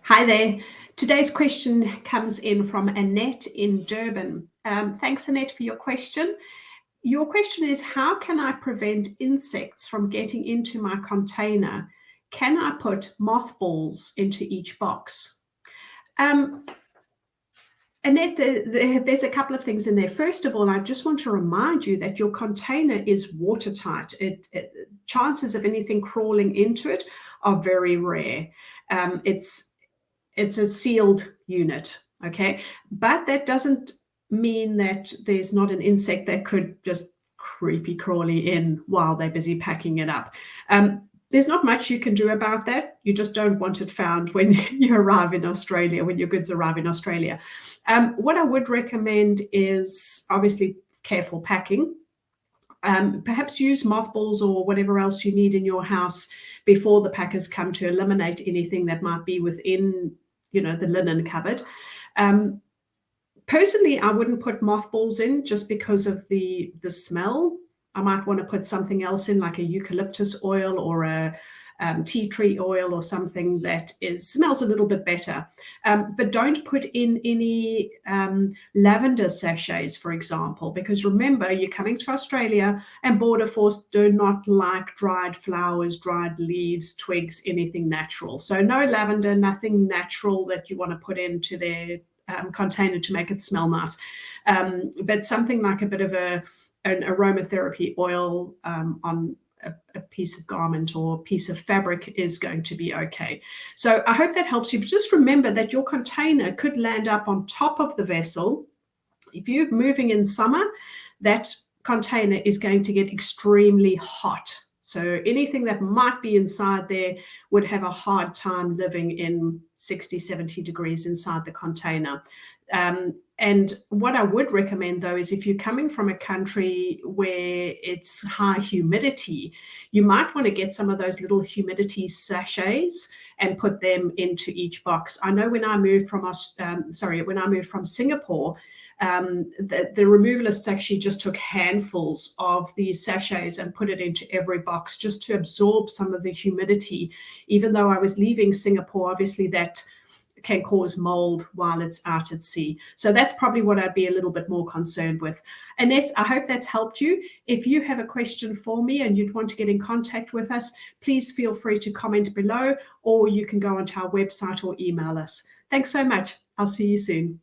Hi there. Today's question comes in from Annette in Durban. Thanks, Annette, for your question. Your question is, how can I prevent insects from getting into my container? Can I put mothballs into each box? Um, Annette, there's a couple of things in there. First of all, I just want to remind you that your container is watertight. Chances of anything crawling into it are very rare. It's a sealed unit, okay? But that doesn't mean that there's not an insect that could just creepy crawly in while they're busy packing it up. There's not much you can do about that. You just don't want it found when you arrive in Australia, when your goods arrive in Australia. What I would recommend is obviously careful packing. Perhaps use mothballs or whatever else you need in your house before the packers come to eliminate anything that might be within the linen cupboard. Personally, I wouldn't put mothballs in just because of the smell. I might want to put something else in, like a eucalyptus oil or a tea tree oil or something that smells a little bit better. But don't put in any lavender sachets, for example, because remember, you're coming to Australia and Border Force do not like dried flowers, dried leaves, twigs, anything natural. So no lavender, nothing natural that you want to put into their container to make it smell nice. But something like a bit of an aromatherapy oil on a piece of garment or piece of fabric is going to be okay. So I hope that helps you. But just remember that your container could land up on top of the vessel. If you're moving in summer, that container is going to get extremely hot. So anything that might be inside there would have a hard time living in 60, 70 degrees inside the container. And what I would recommend, though, is if you're coming from a country where it's high humidity, you might want to get some of those little humidity sachets and put them into each box. I know when I moved from Singapore, the removalists actually just took handfuls of these sachets and put it into every box just to absorb some of the humidity. Even though I was leaving Singapore, obviously that can cause mold while it's out at sea. So that's probably what I'd be a little bit more concerned with. Annette, I hope that's helped you. If you have a question for me and you'd want to get in contact with us, please feel free to comment below, or you can go onto our website or email us. Thanks so much. I'll see you soon.